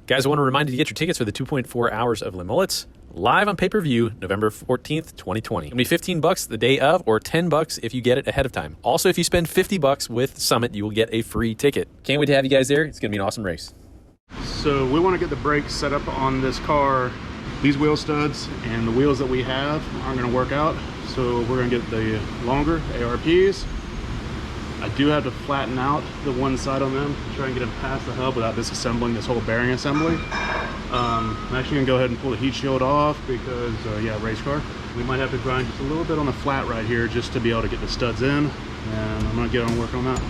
Guys, I want to remind you to get your tickets for the 2.4 hours of Le Mullets live on pay-per-view November 14th, 2020. It'll be $15 the day of, or $10 if you get it ahead of time. Also, if you spend $50 with Summit, you will get a free ticket. Can't wait to have you guys there. It's going to be an awesome race. So we want to get the brakes set up on this car. These wheel studs and the wheels that we have aren't going to work out, so we're going to get the longer ARPs. I do have to flatten out the one side on them to try and get them past the hub without disassembling this whole bearing assembly. I'm actually going to go ahead and pull the heat shield off because, yeah, race car. We might have to grind just a little bit on the flat right here just to be able to get the studs in, and I'm going to get on work on that.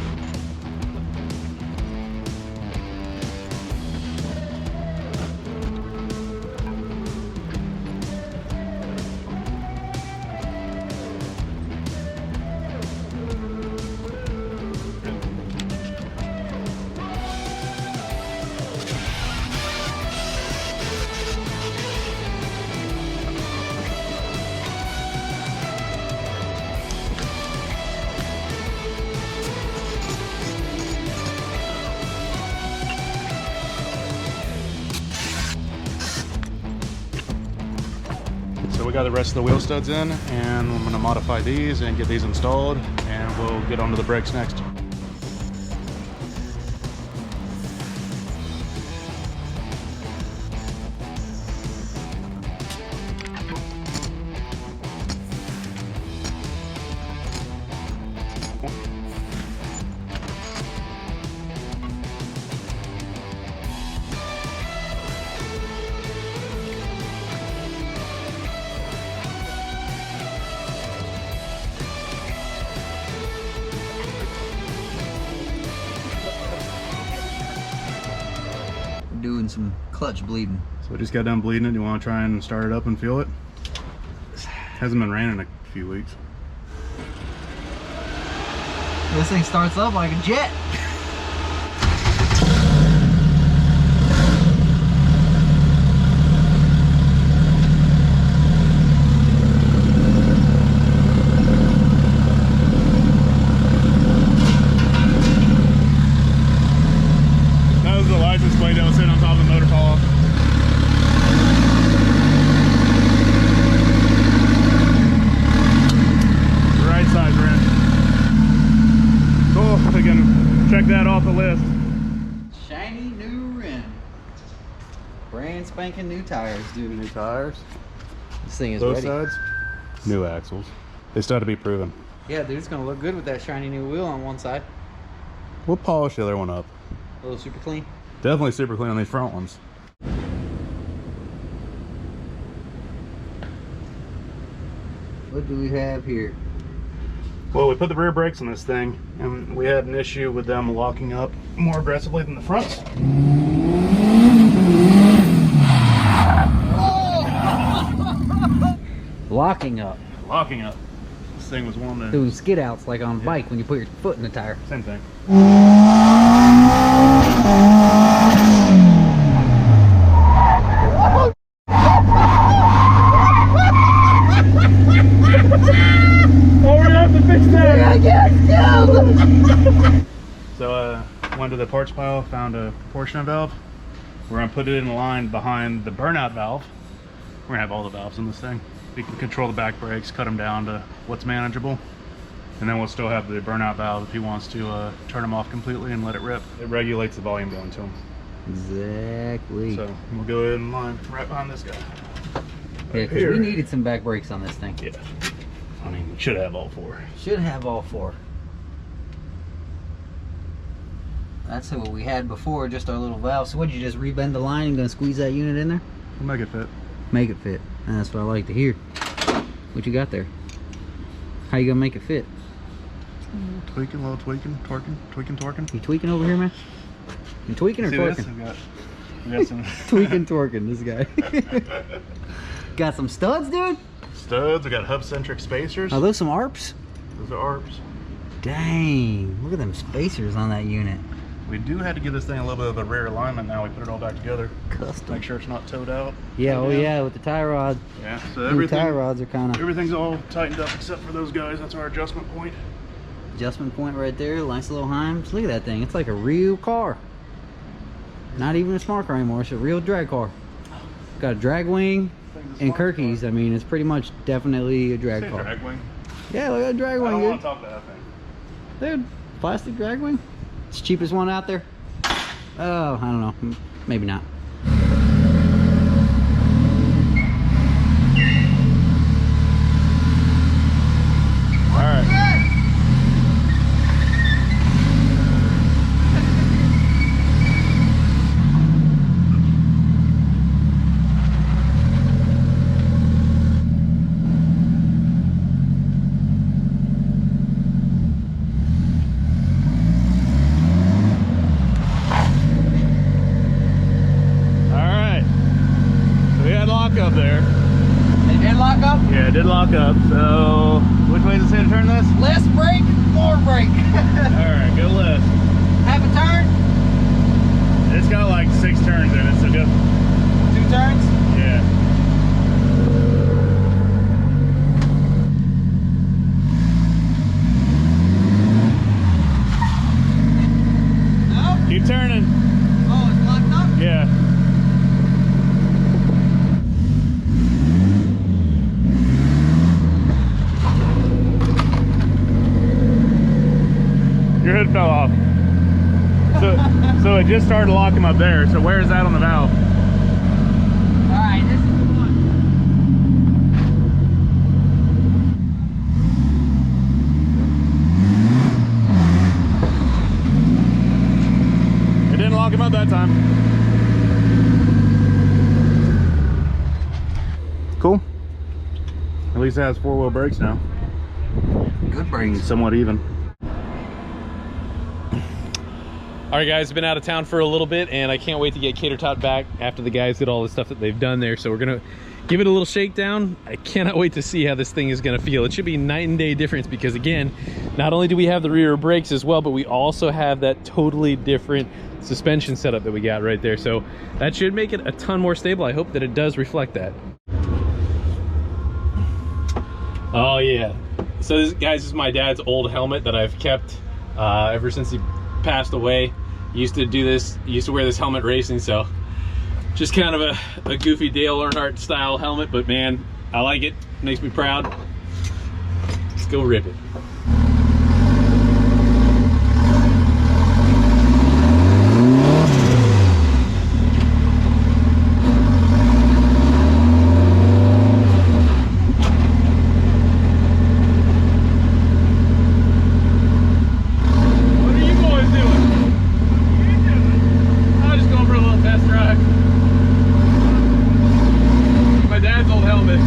So we got the rest of the wheel studs in, and I'm going to modify these and get these installed, and we'll get onto the brakes next. Doing some clutch bleeding. So we just got done bleeding it. You want to try and start it up and feel it? Hasn't been ran in a few weeks. This thing starts up like a jet. That was sitting on top of the motor fall off. Right side rim. Cool, we can check that off the list. Shiny new rim. Brand spanking new tires, dude. New tires. This thing is Both ready. sides. New axles. They still have to be proven. Yeah, dude, it's gonna look good with that shiny new wheel on one side. We'll polish the other one up. A little super clean. Definitely super clean on these front ones. What do we have here? Well, we put the rear brakes on this thing, and we had an issue with them locking up more aggressively than the fronts. Locking up. Locking up. This thing was one that... Doing skid outs like on a bike when you put your foot in the tire. Same thing. So went to the parts pile, found a proportionate valve. We're gonna put it in line behind the burnout valve. We're gonna have all the valves in this thing. We can control the back brakes, cut them down to what's manageable. And then we'll still have the burnout valve if he wants to turn them off completely and let it rip. It regulates the volume going to him. Exactly. So we'll go ahead and line right behind this guy. Yeah, because we needed some back brakes on this thing. Yeah. I mean, we should have all four. Should have all four. That's what we had before, just our little valve. So what'd you just rebend the line and gonna squeeze that unit in there? We'll make it fit. Make it fit. That's what I like to hear. What you got there? How you gonna make it fit? Tweaking, a little tweaking, twerking. You tweaking over here, man? You tweaking or See twerking? this? We got some Tweaking, twerking, this guy. Got some studs, dude? studs. We got hub-centric spacers. Are those some ARPs? Those are ARPs. Dang, look at them spacers on that unit. We do have to give this thing a little bit of a rear alignment now. We put it all back together. Custom. Make sure it's not towed out. Yeah, oh yeah, with the tie rod. Yeah, so New everything, tie rods are kind of... everything's all tightened up except for those guys. That's our adjustment point. Adjustment point right there. Nice little Heims. Look at that thing. It's like a real car. Not even a smart car anymore. It's a real drag car. Got a drag wing and Kirkies. I mean, it's pretty much definitely a drag car. Drag wing? Yeah, look at that drag wing, I don't dude. want to talk to that thing. Dude, plastic drag wing? It's the cheapest one out there. Oh, I don't know. Maybe not. Up there. It did lock up? Yeah, it did lock up. So, which way does it say to turn this? Less brake, more brake. Alright, go left. Have a turn? It's got like 6 turns in it, so go. 2 turns? Yeah. No? Keep turning. Oh, it's locked up? Yeah. Your hood fell off. So it just started locking up there. So where is that on the valve? Alright, this is the one. It didn't lock him up that time. Cool. At least it has 4-wheel brakes now. Good brakes. Somewhat even. All right, guys, been out of town for a little bit, and I can't wait to get KaterTot back after the guys did all the stuff that they've done there. So we're gonna give it a little shakedown. I cannot wait to see how this thing is gonna feel. It should be night and day difference because, again, not only do we have the rear brakes as well, but we also have that totally different suspension setup that we got right there. So that should make it a ton more stable. I hope that it does reflect that. Oh yeah. So this, guys, this is my dad's old helmet that I've kept ever since he passed away. He used to do this, he used to wear this helmet racing, so just kind of a goofy Dale Earnhardt style helmet, but man, I like it. Makes me proud. Let's go rip it. My dad's old helmet.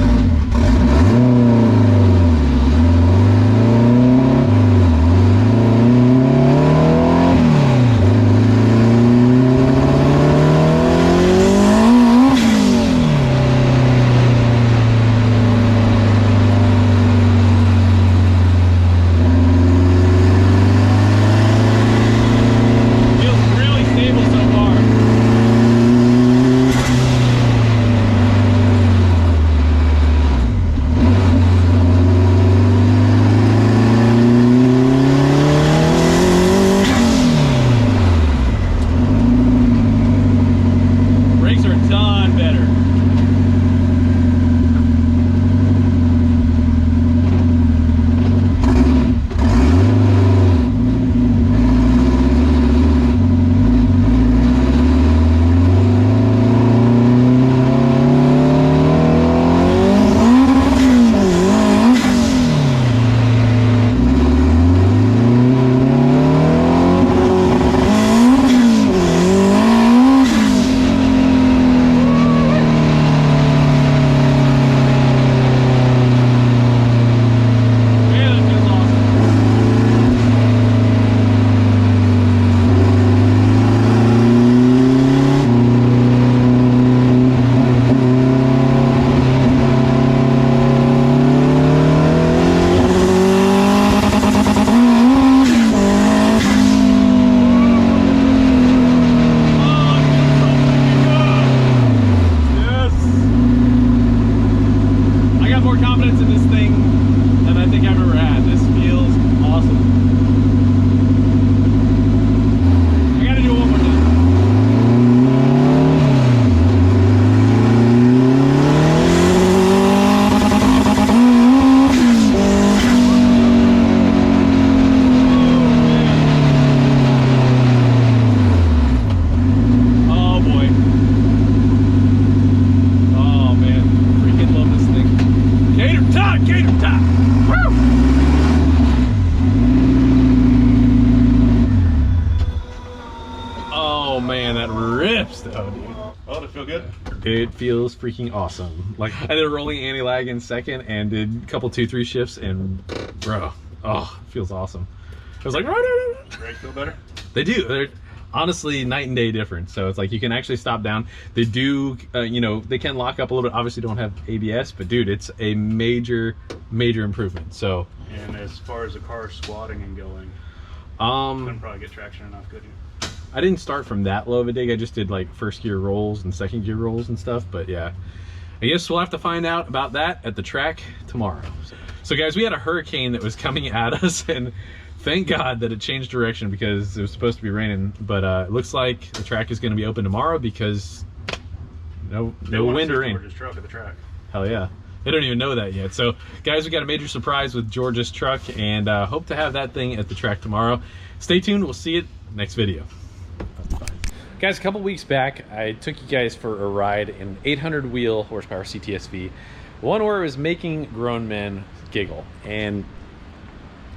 that rips though, dude. Oh, did it feel good? It feels freaking awesome. Like, I did a rolling anti-lag in second and did a couple 2-3 shifts, and bro, oh, it feels awesome. I was like, Brakes feel better? They do. They're honestly night and day difference. So it's like you can actually stop down. They do, you know, they can lock up a little bit. Obviously don't have ABS, but dude, it's a major improvement. So. And as far as the car squatting and going, couldn't probably get traction enough, could you? I didn't start from that low of a dig. I just did like first gear rolls and second gear rolls and stuff. But yeah, I guess we'll have to find out about that at the track tomorrow. So guys, we had a hurricane that was coming at us, and thank God that it changed direction because it was supposed to be raining. But it looks like the track is going to be open tomorrow because no wind or rain. George's truck at the track. Hell yeah. They don't even know that yet. So guys, we got a major surprise with George's truck, and hope to have that thing at the track tomorrow. Stay tuned. We'll see you next video. Guys, a couple weeks back, I took you guys for a ride in 800 wheel horsepower CTS-V, one where it was making grown men giggle. And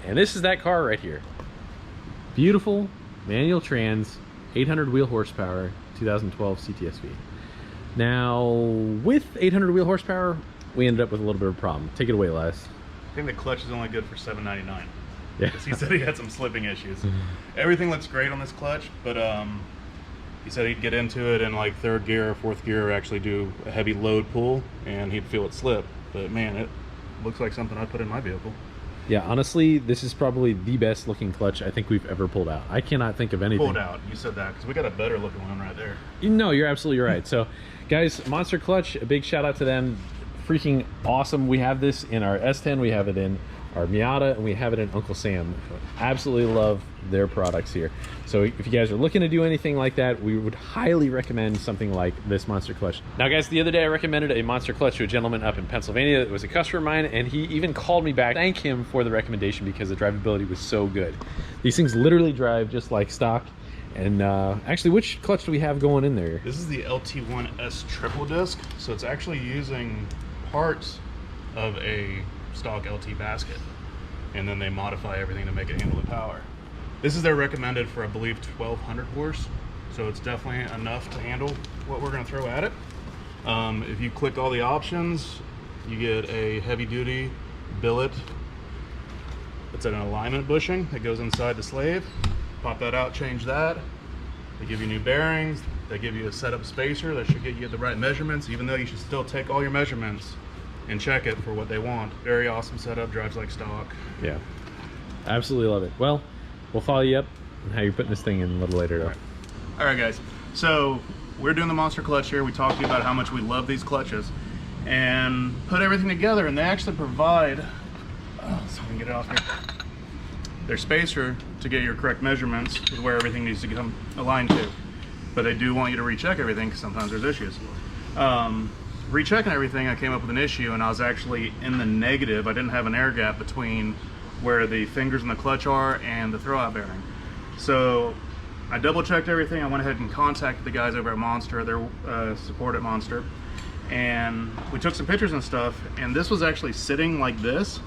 this is that car right here. Beautiful manual trans, 800 wheel horsepower, 2012 CTS-V. Now, with 800 wheel horsepower, we ended up with a little bit of a problem. Take it away, Les. I think the clutch is only good for $7.99. Yeah. Because he said he had some slipping issues. Everything looks great on this clutch, but he said he'd get into it in like third gear or fourth gear, actually do a heavy load pull, and he'd feel it slip. But man, it looks like something I'd put in my vehicle. Yeah, honestly, this is probably the best looking clutch I think we've ever pulled out. I cannot think of anything. Pulled out, you said that, because we got a better looking one right there. No, you're absolutely right. So, guys, Monster Clutch, a big shout out to them. Freaking awesome. We have this in our S10, we have it in our Miata, and we have it in Uncle Sam. Absolutely love their products here. So if you guys are looking to do anything like that, we would highly recommend something like this Monster Clutch. Now guys, the other day I recommended a Monster Clutch to a gentleman up in Pennsylvania that was a customer of mine, and he even called me back to thank him for the recommendation because the drivability was so good. These things literally drive just like stock. And actually, which clutch do we have going in there? This is the LT1S triple disc, so it's actually using parts of a stock LT basket, and then they modify everything to make it handle the power. This is their recommended for, I believe, 1200 horse, so it's definitely enough to handle what we're going to throw at it. If you click all the options, you get a heavy duty billet. It's an alignment bushing that goes inside the slave. Pop that out, change that. They give you new bearings. They give you a setup spacer that should get you the right measurements, even though you should still take all your measurements and check it for what they want. Very awesome setup, drives like stock. Yeah, absolutely love it. Well, we'll follow you up on how you're putting this thing in a little later. All right, guys. So we're doing the Monster Clutch here. We talked to you about how much we love these clutches and put everything together, and they actually provide, so we can get it off here, their spacer to get your correct measurements with where everything needs to come aligned to. But they do want you to recheck everything because sometimes there's issues. Rechecking everything, I came up with an issue, and I was actually in the negative. I didn't have an air gap between where the fingers in the clutch are and the throwout bearing. So I double checked everything. I went ahead and contacted the guys over at Monster, their support at Monster, and we took some pictures and stuff, and this was actually sitting like this,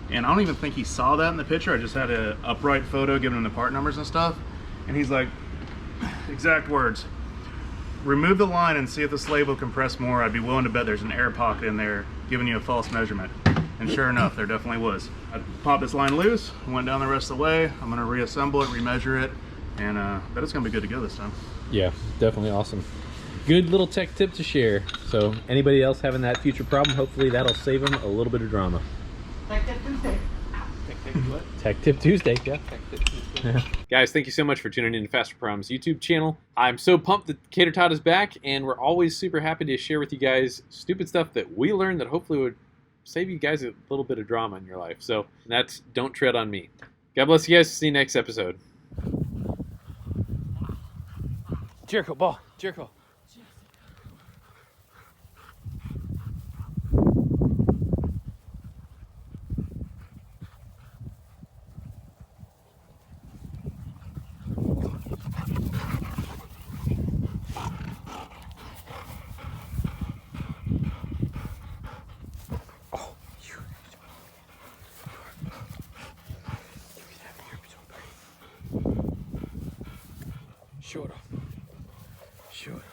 and I don't even think he saw that in the picture. I just had an upright photo giving him the part numbers and stuff, and he's like, exact words, remove the line and see if the slave will compress more. I'd be willing to bet there's an air pocket in there giving you a false measurement. And sure enough, there definitely was. I popped this line loose, went down the rest of the way. I'm gonna reassemble it, remeasure it, and bet it's gonna be good to go this time. Yeah, definitely awesome. Good little tech tip to share. So anybody else having that future problem, hopefully that'll save them a little bit of drama. Tech Tip Tuesday. Tech Tip Tuesday, yeah. Guys, thank you so much for tuning in to Fasterproms YouTube channel. I'm so pumped that KaterTot is back, and we're always super happy to share with you guys stupid stuff that we learned that hopefully would save you guys a little bit of drama in your life. So that's Don't Tread on Me. God bless you guys. See you next episode. Jericho, ball. Jericho. Show it off. sure.